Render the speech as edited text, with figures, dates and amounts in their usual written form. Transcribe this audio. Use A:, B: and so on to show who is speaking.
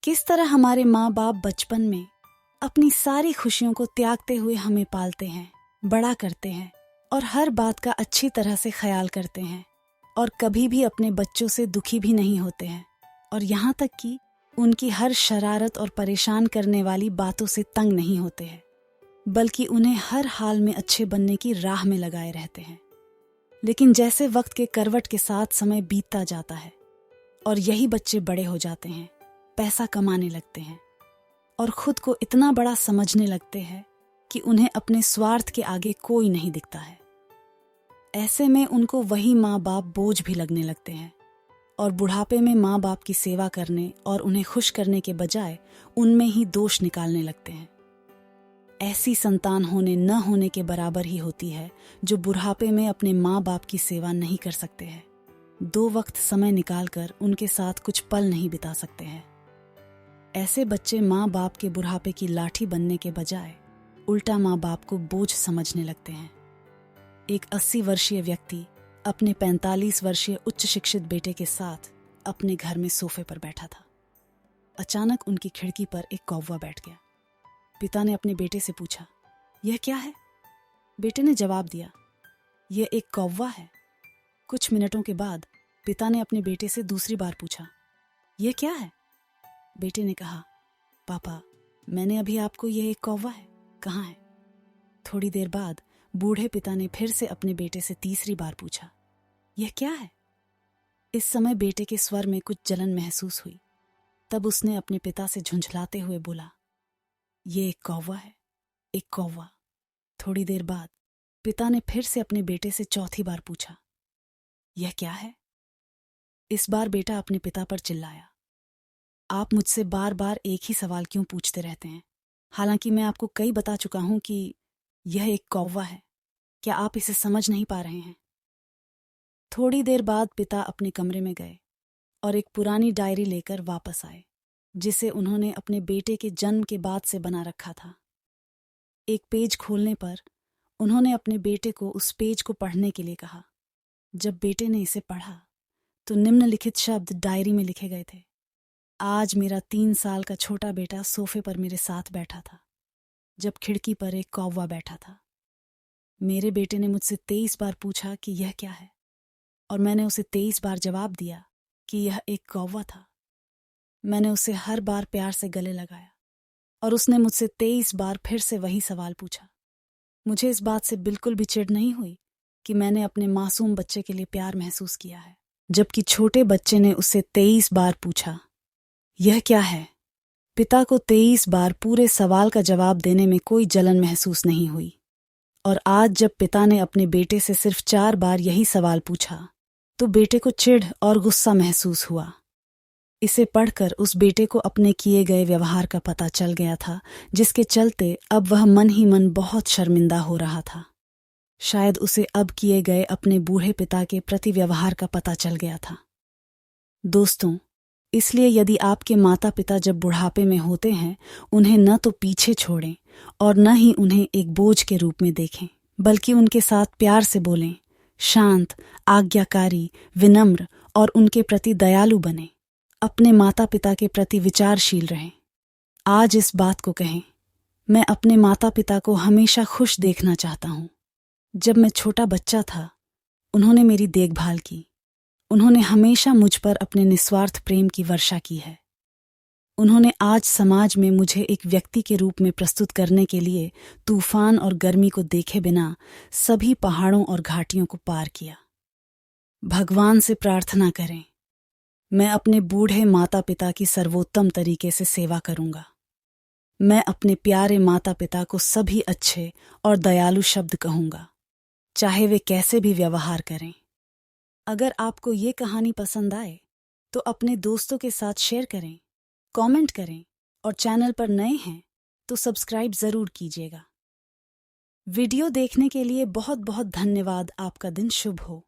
A: किस तरह हमारे माँ बाप बचपन में अपनी सारी खुशियों को त्यागते हुए हमें पालते हैं, बड़ा करते हैं और हर बात का अच्छी तरह से ख्याल करते हैं और कभी भी अपने बच्चों से दुखी भी नहीं होते हैं और यहाँ तक कि उनकी हर शरारत और परेशान करने वाली बातों से तंग नहीं होते हैं, बल्कि उन्हें हर हाल में अच्छे बनने की राह में लगाए रहते हैं। लेकिन जैसे वक्त के करवट के साथ समय बीतता जाता है और यही बच्चे बड़े हो जाते हैं, पैसा कमाने लगते हैं और खुद को इतना बड़ा समझने लगते हैं कि उन्हें अपने स्वार्थ के आगे कोई नहीं दिखता है। ऐसे में उनको वही माँ बाप बोझ भी लगने लगते हैं और बुढ़ापे में माँ बाप की सेवा करने और उन्हें खुश करने के बजाय उनमें ही दोष निकालने लगते हैं। ऐसी संतान होने न होने के बराबर ही होती है जो बुढ़ापे में अपने माँ बाप की सेवा नहीं कर सकते हैं, 2 वक्त समय निकालकर उनके साथ कुछ पल नहीं बिता सकते हैं। ऐसे बच्चे माँ बाप के बुढ़ापे की लाठी बनने के बजाय उल्टा माँ बाप को बोझ समझने लगते हैं। एक 80 वर्षीय व्यक्ति अपने 45 वर्षीय उच्च शिक्षित बेटे के साथ अपने घर में सोफे पर बैठा था। अचानक उनकी खिड़की पर एक कौवा बैठ गया। पिता ने अपने बेटे से पूछा, यह क्या है? बेटे ने जवाब दिया, यह एक कौवा है। कुछ मिनटों के बाद पिता ने अपने बेटे से दूसरी बार पूछा, यह क्या है? बेटे ने कहा, पापा, मैंने अभी आपको यह एक कौवा है कहाँ है? थोड़ी देर बाद बूढ़े पिता ने फिर से अपने बेटे से तीसरी बार पूछा, यह क्या है? इस समय बेटे के स्वर में कुछ जलन महसूस हुई। तब उसने अपने पिता से झुंझलाते हुए बोला, ये एक कौवा है, एक कौवा। थोड़ी देर बाद पिता ने फिर से अपने बेटे से चौथी बार पूछा, यह क्या है? इस बार बेटा अपने पिता पर चिल्लाया, आप मुझसे बार बार एक ही सवाल क्यों पूछते रहते हैं? हालांकि मैं आपको कई बता चुका हूं कि यह एक कौवा है। क्या आप इसे समझ नहीं पा रहे हैं? थोड़ी देर बाद पिता अपने कमरे में गए और एक पुरानी डायरी लेकर वापस आए, जिसे उन्होंने अपने बेटे के जन्म के बाद से बना रखा था। एक पेज खोलने पर उन्होंने अपने बेटे को उस पेज को पढ़ने के लिए कहा। जब बेटे ने इसे पढ़ा तो निम्नलिखित शब्द डायरी में लिखे गए थे, आज मेरा 3 साल का छोटा बेटा सोफे पर मेरे साथ बैठा था जब खिड़की पर एक कौवा बैठा था। मेरे बेटे ने मुझसे 23 बार पूछा कि यह क्या है और मैंने उसे 23 बार जवाब दिया कि यह एक कौवा था। मैंने उसे हर बार प्यार से गले लगाया और उसने मुझसे 23 बार फिर से वही सवाल पूछा। मुझे इस बात से बिल्कुल भी चिढ़ नहीं हुई कि मैंने अपने मासूम बच्चे के लिए प्यार महसूस किया है, जबकि छोटे बच्चे ने उससे 23 बार पूछा, यह क्या है? पिता को 23 बार पूरे सवाल का जवाब देने में कोई जलन महसूस नहीं हुई और आज जब पिता ने अपने बेटे से सिर्फ 4 बार यही सवाल पूछा तो बेटे को चिढ़ और गुस्सा महसूस हुआ। इसे पढ़कर उस बेटे को अपने किए गए व्यवहार का पता चल गया था, जिसके चलते अब वह मन ही मन बहुत शर्मिंदा हो रहा था। शायद उसे अब किए गए अपने बूढ़े पिता के प्रति व्यवहार का पता चल गया था। दोस्तों, इसलिए यदि आपके माता पिता जब बुढ़ापे में होते हैं, उन्हें न तो पीछे छोड़ें और न ही उन्हें एक बोझ के रूप में देखें, बल्कि उनके साथ प्यार से बोलें, शांत, आज्ञाकारी, विनम्र और उनके प्रति दयालु बनें। अपने माता पिता के प्रति विचारशील रहें। आज इस बात को कहें, मैं अपने माता पिता को हमेशा खुश देखना चाहता हूँ। जब मैं छोटा बच्चा था, उन्होंने मेरी देखभाल की। उन्होंने हमेशा मुझ पर अपने निस्वार्थ प्रेम की वर्षा की है। उन्होंने आज समाज में मुझे एक व्यक्ति के रूप में प्रस्तुत करने के लिए तूफान और गर्मी को देखे बिना सभी पहाड़ों और घाटियों को पार किया। भगवान से प्रार्थना करें, मैं अपने बूढ़े माता पिता की सर्वोत्तम तरीके से सेवा करूंगा। मैं अपने प्यारे माता पिता को सभी अच्छे और दयालु शब्द कहूंगा, चाहे वे कैसे भी व्यवहार करें। अगर आपको ये कहानी पसंद आए तो अपने दोस्तों के साथ शेयर करें, कमेंट करें और चैनल पर नए हैं तो सब्सक्राइब जरूर कीजिएगा। वीडियो देखने के लिए बहुत बहुत धन्यवाद। आपका दिन शुभ हो।